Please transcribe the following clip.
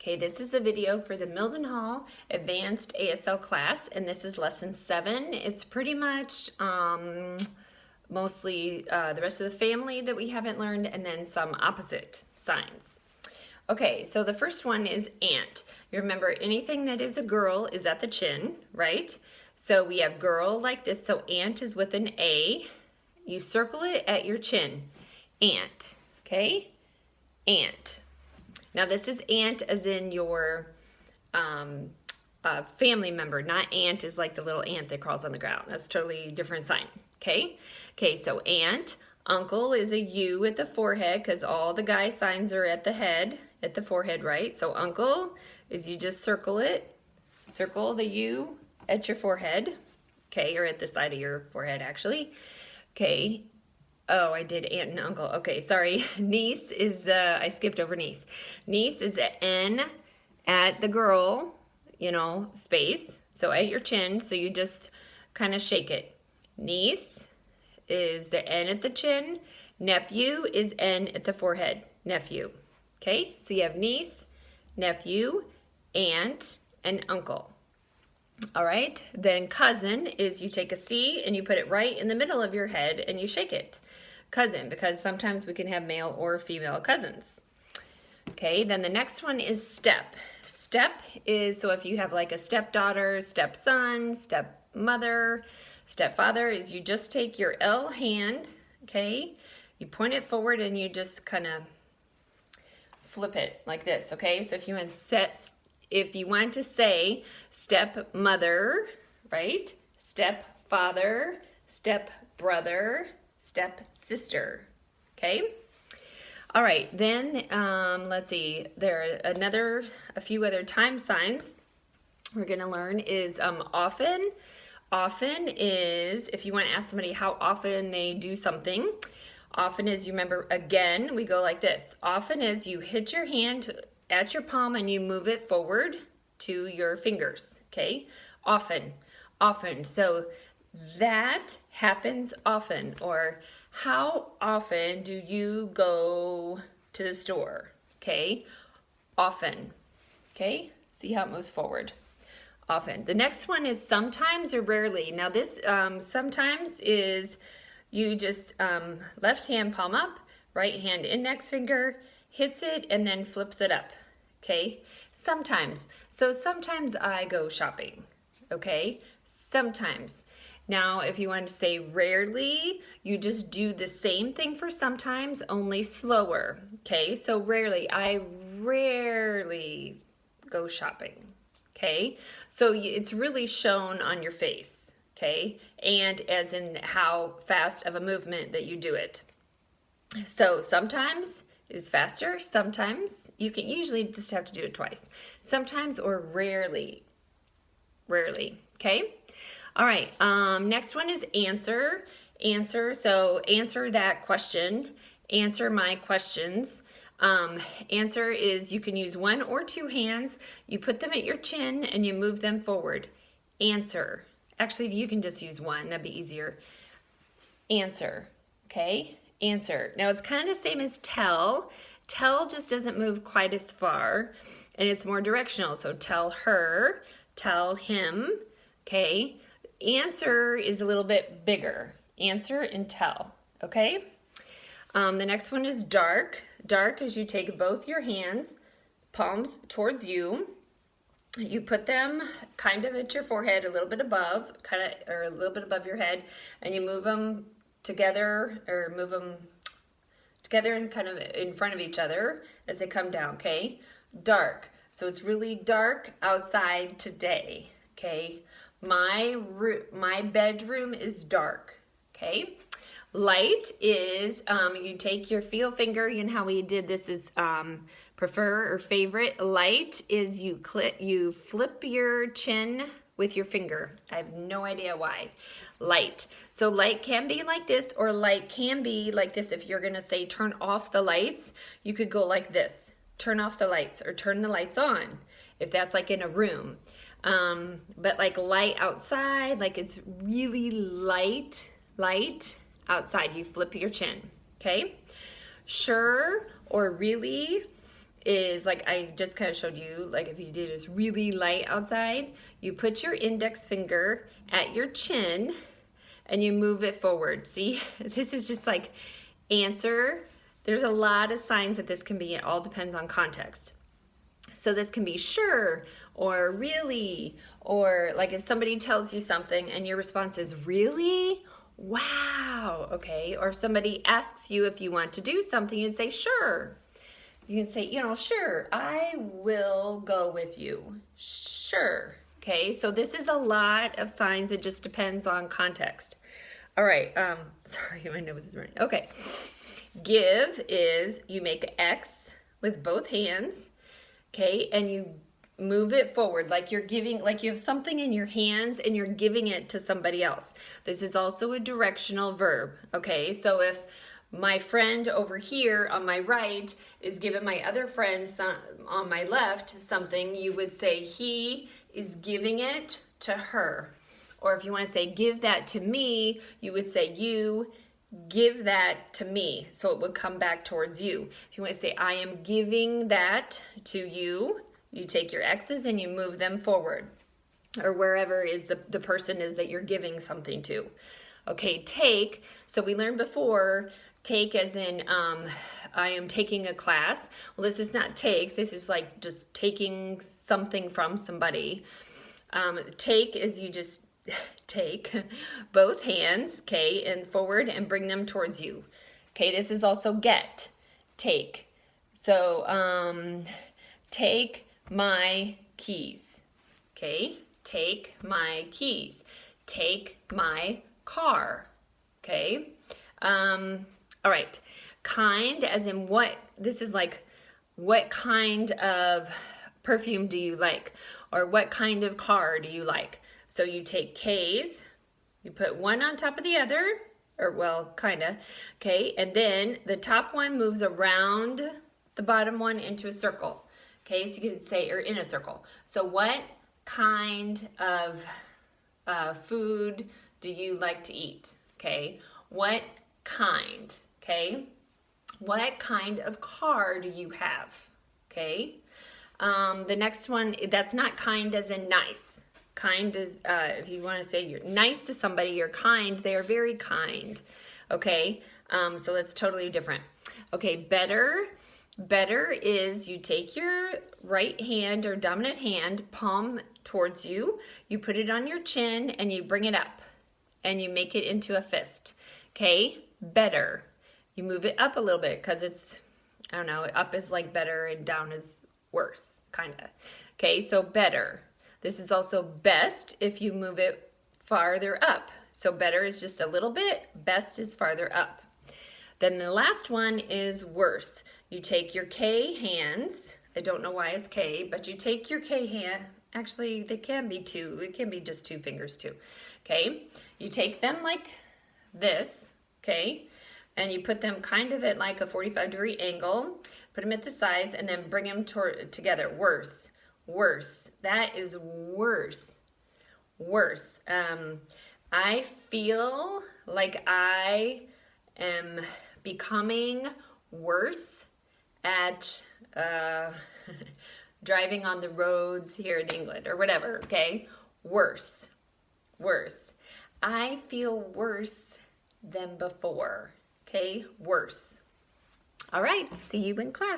Okay, this is the video for the Mildenhall Advanced ASL class, and this is lesson 7. It's pretty much mostly the rest of the family that we haven't learned, and then some opposite signs. Okay, so the first one is aunt. You remember anything that is a girl is at the chin, right? So we have girl like this, so aunt is with an A. You circle it at your chin. Aunt, okay? Aunt. Now this is aunt as in your family member, not aunt is like the little ant that crawls on the ground. That's a totally different sign, okay? Okay, so aunt. Uncle is a U at the forehead because all the guy signs are at the head, at the forehead, right? So uncle is you just circle it. Circle the U at your forehead, okay, or at the side of your forehead actually. Okay. Oh, I did aunt and uncle. Okay, sorry. Niece is I skipped over niece. Niece is the N at the girl, space. So at your chin, so you just kind of shake it. Niece is the N at the chin. Nephew is N at the forehead. Nephew. Okay, so you have niece, nephew, aunt, and uncle. All right, then cousin is you take a C and you put it right in the middle of your head and you shake it. Cousin, because sometimes we can have male or female cousins. Okay, then the next one is step. Step is, so if you have like a stepdaughter, stepson, stepmother, stepfather, is you just take your L hand, okay, you point it forward and you just kind of flip it like this, okay? So if you want to say stepmother, right? Stepfather, stepbrother, stepsister, okay? All right, then let's see, there are a few other time signs we're gonna learn is often. Often is, if you wanna ask somebody how often they do something, often is, you remember, again, we go like this. Often is you hit your hand at your palm and you move it forward to your fingers, okay? Often, often. So that happens often, or how often do you go to the store, okay? Often, okay? See how it moves forward. Often. The next one is sometimes or rarely. Now this sometimes is you just left hand palm up, right hand index finger, hits it and then flips it up, okay? Sometimes. So sometimes I go shopping, okay? Sometimes. Now, if you want to say rarely, you just do the same thing for sometimes, only slower, okay? So rarely, I rarely go shopping, okay? So it's really shown on your face, okay? And as in how fast of a movement that you do it. So sometimes is faster, sometimes you can usually just have to do it twice. Sometimes or rarely, okay? All right, next one is answer. Answer, so answer that question. Answer my questions. Answer is you can use one or two hands. You put them at your chin and you move them forward. Answer. Actually, you can just use one. That'd be easier. Answer, okay? Answer. Now, it's kind of the same as tell. Tell just doesn't move quite as far, and it's more directional. So tell her, tell him, okay? Answer is a little bit bigger. Answer and tell, okay? The next one is dark. Dark is you take both your hands, palms towards you. You put them kind of at your forehead, a little bit above, or a little bit above your head, and you move them together, or move them together and kind of in front of each other as they come down, okay? Dark. So it's really dark outside today, okay? My bedroom is dark, okay? Light is, you take your feel finger, how we did this is prefer or favorite. Light is you flip your chin with your finger. I have no idea why. Light. So light can be like this, or light can be like this. If you're gonna say turn off the lights, you could go like this. Turn off the lights or turn the lights on, if that's like in a room. But like light outside, like it's really light outside, you flip your chin, okay? Sure or really is like I just kind of showed you, like if you did is really light outside, you put your index finger at your chin and you move it forward. See, this is just like answer. There's a lot of signs that this can be. It all depends on context. So this can be sure or really, or like if somebody tells you something and your response is really, wow, okay. Or if somebody asks you if you want to do something, you say sure. You can say, sure, I will go with you. Sure. Okay, so this is a lot of signs. It just depends on context. All right, sorry, my nose is running. Okay, give is you make X with both hands, okay, and you move it forward like you're giving, like you have something in your hands and you're giving it to somebody else. This is also a directional verb, okay? So if my friend over here on my right is giving my other friend on my left something, you would say he is giving it to her. Or if you want to say give that to me, you would say you give that to me. So it would come back towards you. If you want to say I am giving that to you, you take your X's and you move them forward, or wherever is the person is that you're giving something to. Okay, take. So we learned before, take as in I am taking a class. Well, this is not take. This is like just taking something from somebody. Take is you just take both hands, okay, and forward and bring them towards you. Okay, this is also get, take. So take my keys. Okay, take my keys. Take my car. Okay. All right. Kind as in what, this is like what kind of perfume do you like? Or what kind of car do you like? So you take K's, you put one on top of the other, or well, kinda, okay, and then the top one moves around the bottom one into a circle, okay, so you could say, or in a circle. So what kind of food do you like to eat, okay? What kind, okay? What kind of car do you have, okay? The next one, that's not kind as in nice. Kind is, if you want to say you're nice to somebody, you're kind, they are very kind, okay? So that's totally different. Okay, better. Better is you take your right hand or dominant hand, palm towards you, you put it on your chin and you bring it up and you make it into a fist, okay? Better. You move it up a little bit because it's, I don't know, up is like better and down is worse, kind of. Okay, so better. This is also best if you move it farther up. So better is just a little bit, best is farther up. Then the last one is worse. You take your K hands, I don't know why it's K, but you take your K hand, actually they can be two, it can be just two fingers too, okay? You take them like this, okay? And you put them kind of at like a 45-degree angle, put them at the sides, and then bring them together. Worse, worse. That is worse, worse. I feel like I am becoming worse at driving on the roads here in England or whatever, okay? Worse, worse. I feel worse than before. Okay, worse. All right, see you in class.